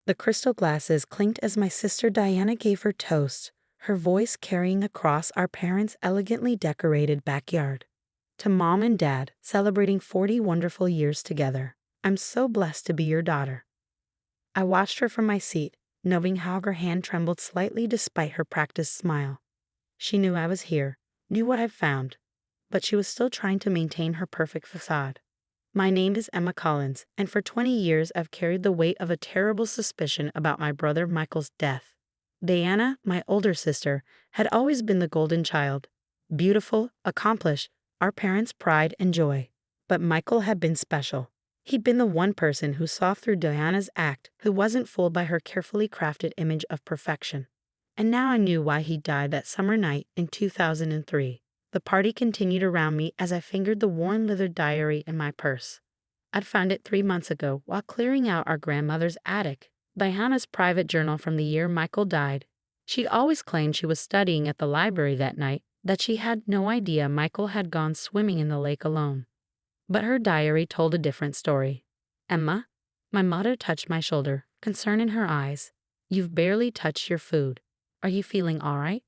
The crystal glasses clinked as my sister Diana gave her toast, her voice carrying across our parents' elegantly decorated backyard. To Mom and Dad, celebrating 40 wonderful years together. I'm so blessed to be your daughter. I watched her from my seat, knowing how her hand trembled slightly despite her practiced smile. She knew I was here, knew what I'd found, but she was still trying to maintain her perfect facade. My name is Emma Collins, and for 20 years I've carried the weight of a terrible suspicion about my brother Michael's death. Diana, my older sister, had always been the golden child. Beautiful, accomplished, our parents' pride and joy. But Michael had been special. He'd been the one person who saw through Diana's act, who wasn't fooled by her carefully crafted image of perfection. And now I knew why he died that summer night in 2003. The party continued around me as I fingered the worn leather diary in my purse. I'd found it 3 months ago while clearing out our grandmother's attic. Diana's private journal from the year Michael died. She'd always claimed she was studying at the library that night, that she had no idea Michael had gone swimming in the lake alone. But her diary told a different story. Emma, my mother touched my shoulder, concern in her eyes. You've barely touched your food. Are you feeling all right?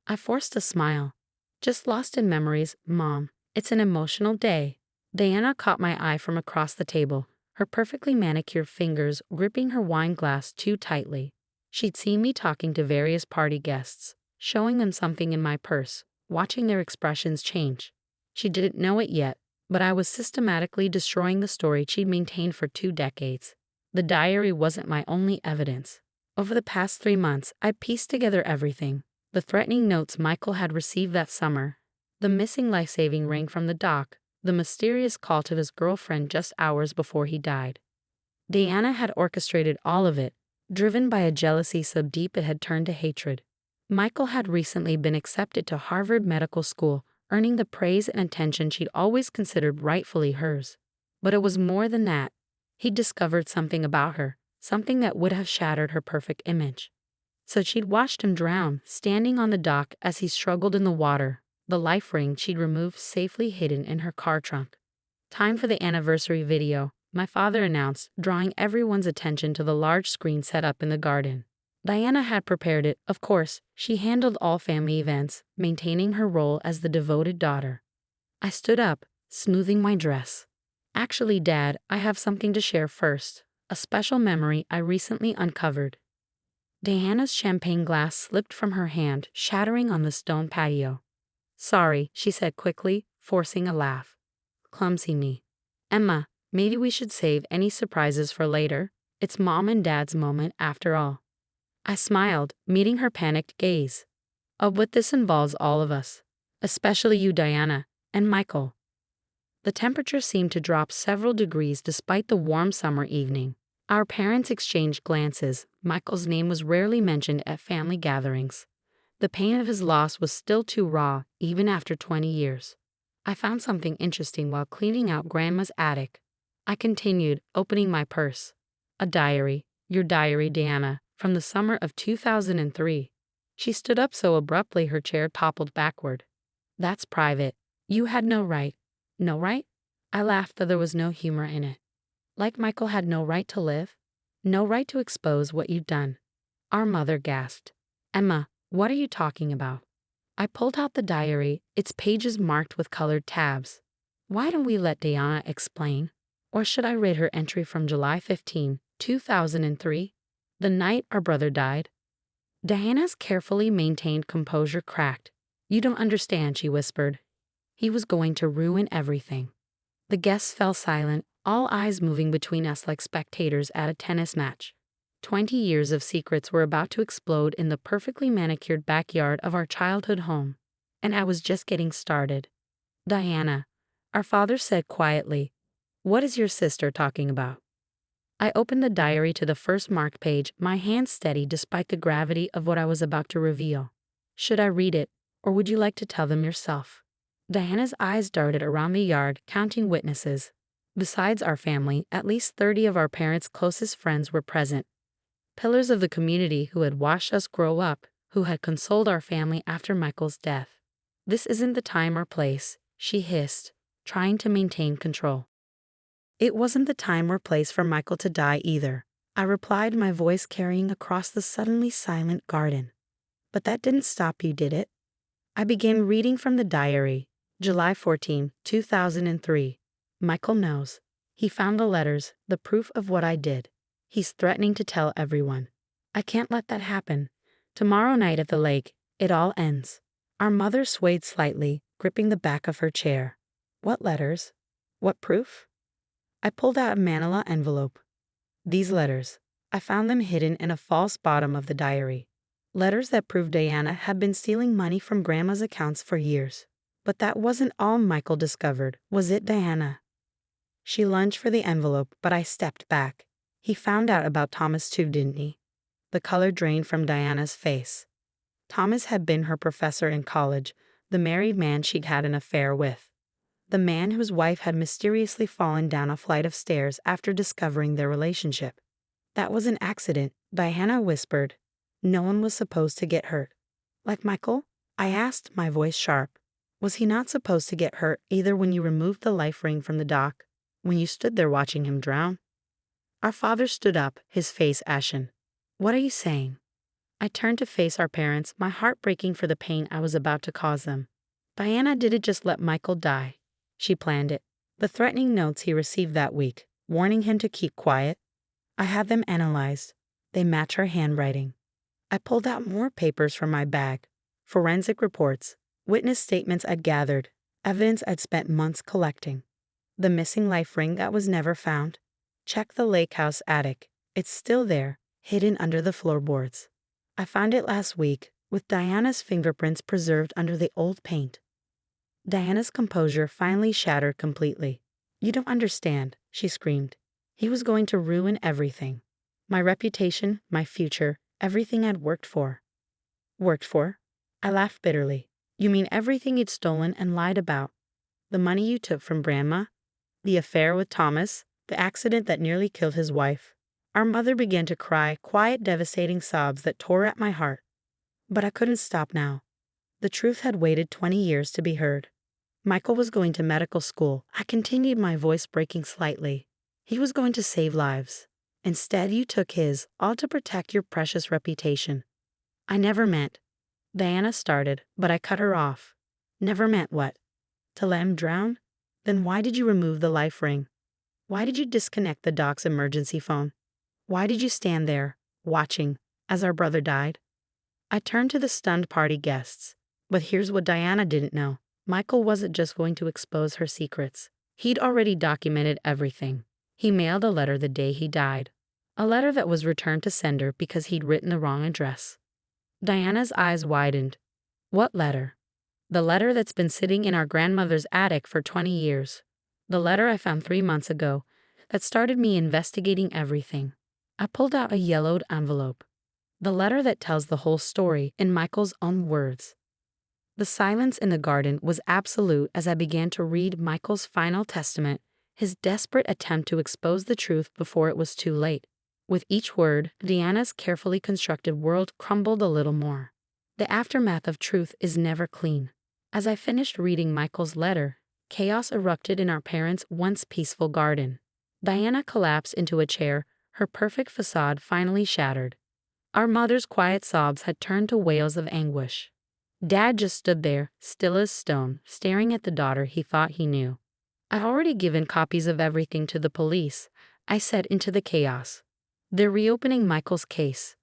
I forced a smile. Just lost in memories, Mom. It's an emotional day. Diana caught my eye from across the table, her perfectly manicured fingers gripping her wine glass too tightly. She'd seen me talking to various party guests, showing them something in my purse, watching their expressions change. She didn't know it yet, but I was systematically destroying the story she'd maintained for 2 decades. The diary wasn't my only evidence. Over the past 3 months, I pieced together everything. The threatening notes Michael had received that summer, the missing life-saving ring from the dock, the mysterious call to his girlfriend just hours before he died. Diana had orchestrated all of it, driven by a jealousy so deep it had turned to hatred. Michael had recently been accepted to Harvard Medical School, earning the praise and attention she'd always considered rightfully hers. But it was more than that. He'd discovered something about her, something that would have shattered her perfect image. So she'd watched him drown, standing on the dock as he struggled in the water, the life ring she'd removed safely hidden in her car trunk. Time for the anniversary video, my father announced, drawing everyone's attention to the large screen set up in the garden. Diana had prepared it, of course. She handled all family events, maintaining her role as the devoted daughter. I stood up, smoothing my dress. Actually, Dad, I have something to share first, a special memory I recently uncovered. Diana's champagne glass slipped from her hand, shattering on the stone patio. Sorry, she said quickly, forcing a laugh. Clumsy me. Emma, maybe we should save any surprises for later. It's Mom and Dad's moment after all. I smiled, meeting her panicked gaze. Oh, but this involves all of us. Especially you, Diana, and Michael. The temperature seemed to drop several degrees despite the warm summer evening. Our parents exchanged glances. Michael's name was rarely mentioned at family gatherings. The pain of his loss was still too raw, even after 20 years. I found something interesting while cleaning out Grandma's attic. I continued, opening my purse. A diary, your diary, Diana, from the summer of 2003. She stood up so abruptly her chair toppled backward. That's private. You had no right. No right? I laughed, though there was no humor in it. Like Michael had no right to live? No right to expose what you'd done. Our mother gasped. Emma, what are you talking about? I pulled out the diary, its pages marked with colored tabs. Why don't we let Diana explain? Or should I read her entry from July 15, 2003? The night our brother died? Diana's carefully maintained composure cracked. You don't understand, she whispered. He was going to ruin everything. The guests fell silent, all eyes moving between us like spectators at a tennis match. 20 years of secrets were about to explode in the perfectly manicured backyard of our childhood home. And I was just getting started. Diana, our father said quietly, what is your sister talking about? I opened the diary to the first marked page, my hand steady despite the gravity of what I was about to reveal. Should I read it, or would you like to tell them yourself? Diana's eyes darted around the yard, counting witnesses. Besides our family, at least 30 of our parents' closest friends were present. Pillars of the community who had watched us grow up, who had consoled our family after Michael's death. This isn't the time or place, she hissed, trying to maintain control. It wasn't the time or place for Michael to die either. I replied, my voice carrying across the suddenly silent garden. But that didn't stop you, did it? I began reading from the diary. July 14, 2003. Michael knows. He found the letters, the proof of what I did. He's threatening to tell everyone. I can't let that happen. Tomorrow night at the lake, it all ends. Our mother swayed slightly, gripping the back of her chair. What letters? What proof? I pulled out a manila envelope. These letters. I found them hidden in a false bottom of the diary. Letters that proved Diana had been stealing money from Grandma's accounts for years. But that wasn't all Michael discovered, was it, Diana? She lunged for the envelope, but I stepped back. He found out about Thomas too, didn't he? The color drained from Diana's face. Thomas had been her professor in college, the married man she'd had an affair with. The man whose wife had mysteriously fallen down a flight of stairs after discovering their relationship. That was an accident, Diana whispered. No one was supposed to get hurt. Like Michael? I asked, my voice sharp. Was he not supposed to get hurt either when you removed the life ring from the dock, when you stood there watching him drown? Our father stood up, his face ashen. What are you saying? I turned to face our parents, my heart breaking for the pain I was about to cause them. Diana didn't just let Michael die. She planned it. The threatening notes he received that week, warning him to keep quiet. I had them analyzed. They match her handwriting. I pulled out more papers from my bag. Forensic reports, witness statements I'd gathered, evidence I'd spent months collecting. The missing life ring that was never found. Check the lake house attic. It's still there, hidden under the floorboards. I found it last week, with Diana's fingerprints preserved under the old paint. Diana's composure finally shattered completely. You don't understand, she screamed. He was going to ruin everything. My reputation, my future, everything I'd worked for. Worked for? I laughed bitterly. You mean everything you'd stolen and lied about? The money you took from Grandma? The affair with Thomas? The accident that nearly killed his wife? Our mother began to cry, quiet, devastating sobs that tore at my heart. But I couldn't stop now. The truth had waited 20 years to be heard. Michael was going to medical school. I continued, my voice breaking slightly. He was going to save lives. Instead, you took his, all to protect your precious reputation. I never meant. Diana started, but I cut her off. Never meant what? To let him drown? Then why did you remove the life ring? Why did you disconnect the dock's emergency phone? Why did you stand there, watching, as our brother died? I turned to the stunned party guests. But here's what Diana didn't know. Michael wasn't just going to expose her secrets. He'd already documented everything. He mailed a letter the day he died. A letter that was returned to sender because he'd written the wrong address. Diana's eyes widened. What letter? The letter that's been sitting in our grandmother's attic for 20 years. The letter I found 3 months ago that started me investigating everything. I pulled out a yellowed envelope. The letter that tells the whole story in Michael's own words. The silence in the garden was absolute as I began to read Michael's final testament, his desperate attempt to expose the truth before it was too late. With each word, Diana's carefully constructed world crumbled a little more. The aftermath of truth is never clean. As I finished reading Michael's letter, chaos erupted in our parents' once peaceful garden. Diana collapsed into a chair, her perfect facade finally shattered. Our mother's quiet sobs had turned to wails of anguish. Dad just stood there, still as stone, staring at the daughter he thought he knew. I've already given copies of everything to the police, I said into the chaos. They're reopening Michael's case.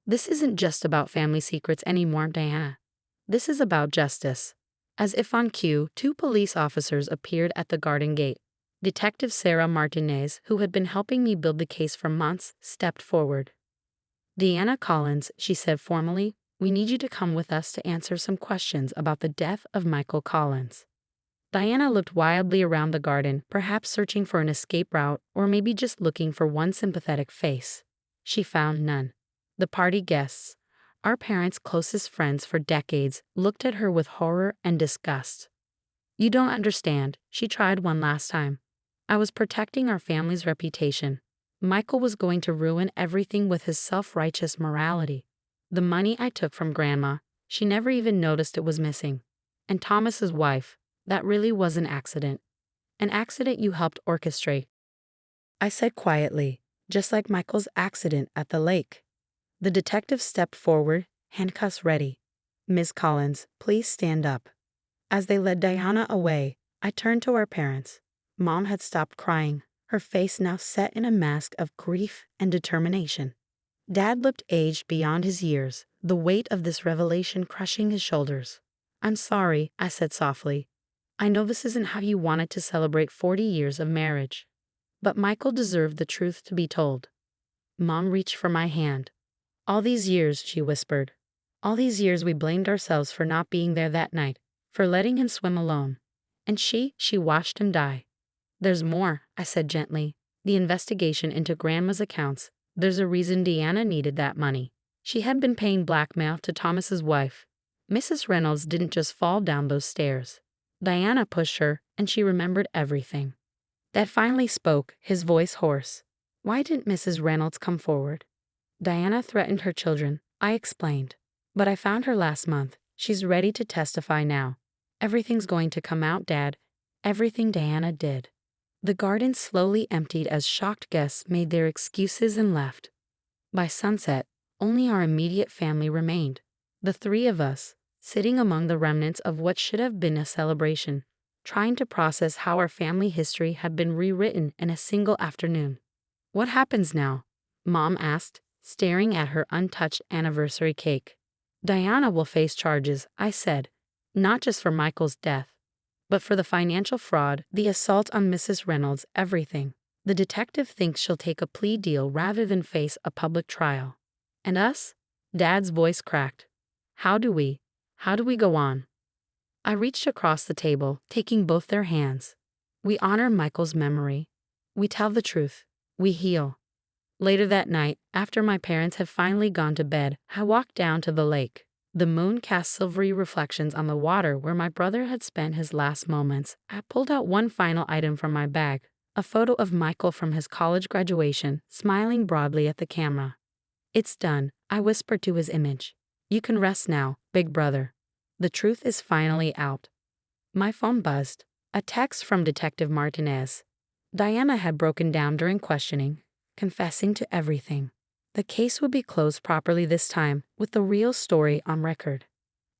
This isn't just about family secrets anymore, Diana. This is about justice. As if on cue, 2 police officers appeared at the garden gate. Detective Sarah Martinez, who had been helping me build the case for months, stepped forward. Diana Collins, she said formally, we need you to come with us to answer some questions about the death of Michael Collins. Diana looked wildly around the garden, perhaps searching for an escape route or maybe just looking for one sympathetic face. She found none. The party guests, our parents' closest friends for decades, looked at her with horror and disgust. You don't understand, she tried one last time. I was protecting our family's reputation. Michael was going to ruin everything with his self-righteous morality. The money I took from Grandma, she never even noticed it was missing. And Thomas's wife, that really was an accident. An accident you helped orchestrate. I said quietly, just like Michael's accident at the lake. The detective stepped forward, handcuffs ready. Miss Collins, please stand up. As they led Diana away, I turned to our parents. Mom had stopped crying, her face now set in a mask of grief and determination. Dad looked aged beyond his years, the weight of this revelation crushing his shoulders. I'm sorry, I said softly. I know this isn't how you wanted to celebrate 40 years of marriage. But Michael deserved the truth to be told. Mom reached for my hand. All these years, she whispered. All these years we blamed ourselves for not being there that night, for letting him swim alone. And she watched him die. There's more, I said gently. The investigation into Grandma's accounts. There's a reason Deanna needed that money. She had been paying blackmail to Thomas's wife. Mrs. Reynolds didn't just fall down those stairs. Diana pushed her, and she remembered everything. Dad finally spoke, his voice hoarse. Why didn't Mrs. Reynolds come forward? Diana threatened her children, I explained. But I found her last month. She's ready to testify now. Everything's going to come out, Dad. Everything Diana did. The garden slowly emptied as shocked guests made their excuses and left. By sunset, only our immediate family remained. The three of us, sitting among the remnants of what should have been a celebration, trying to process how our family history had been rewritten in a single afternoon. What happens now? Mom asked, staring at her untouched anniversary cake. Diana will face charges, I said, not just for Michael's death, but for the financial fraud, the assault on Mrs. Reynolds, everything. The detective thinks she'll take a plea deal rather than face a public trial. And us? Dad's voice cracked. How do we go on? I reached across the table, taking both their hands. We honor Michael's memory. We tell the truth. We heal. Later that night, after my parents had finally gone to bed, I walked down to the lake. The moon cast silvery reflections on the water where my brother had spent his last moments. I pulled out one final item from my bag, a photo of Michael from his college graduation, smiling broadly at the camera. It's done, I whispered to his image. You can rest now, big brother. The truth is finally out. My phone buzzed. A text from Detective Martinez. Diana had broken down during questioning, confessing to everything. The case would be closed properly this time, with the real story on record.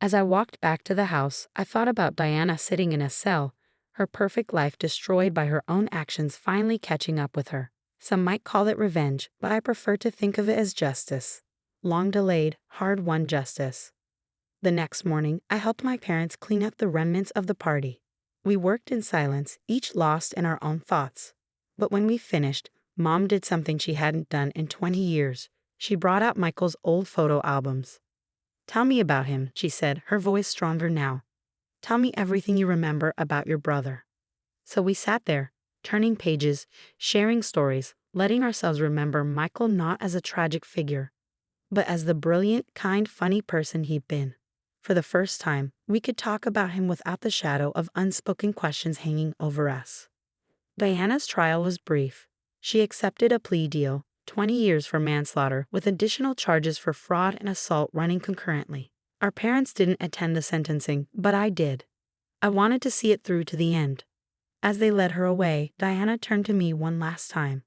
As I walked back to the house, I thought about Diana sitting in a cell, her perfect life destroyed by her own actions finally catching up with her. Some might call it revenge, but I prefer to think of it as justice. Long delayed, hard-won justice. The next morning, I helped my parents clean up the remnants of the party. We worked in silence, each lost in our own thoughts. But when we finished, Mom did something she hadn't done in 20 years. She brought out Michael's old photo albums. Tell me about him, she said, her voice stronger now. Tell me everything you remember about your brother. So we sat there, turning pages, sharing stories, letting ourselves remember Michael not as a tragic figure, but as the brilliant, kind, funny person he'd been. For the first time, we could talk about him without the shadow of unspoken questions hanging over us. Diana's trial was brief. She accepted a plea deal, 20 years for manslaughter, with additional charges for fraud and assault running concurrently. Our parents didn't attend the sentencing, but I did. I wanted to see it through to the end. As they led her away, Diana turned to me one last time.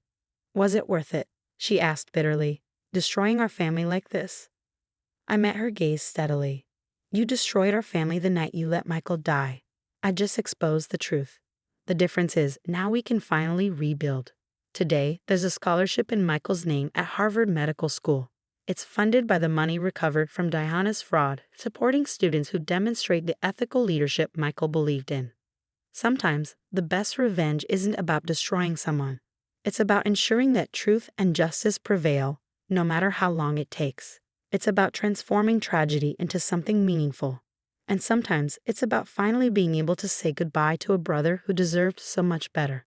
Was it worth it? She asked bitterly. Destroying our family like this? I met her gaze steadily. You destroyed our family the night you let Michael die. I just exposed the truth. The difference is, now we can finally rebuild. Today, there's a scholarship in Michael's name at Harvard Medical School. It's funded by the money recovered from Diana's fraud, supporting students who demonstrate the ethical leadership Michael believed in. Sometimes, the best revenge isn't about destroying someone. It's about ensuring that truth and justice prevail, no matter how long it takes. It's about transforming tragedy into something meaningful. And sometimes, it's about finally being able to say goodbye to a brother who deserved so much better.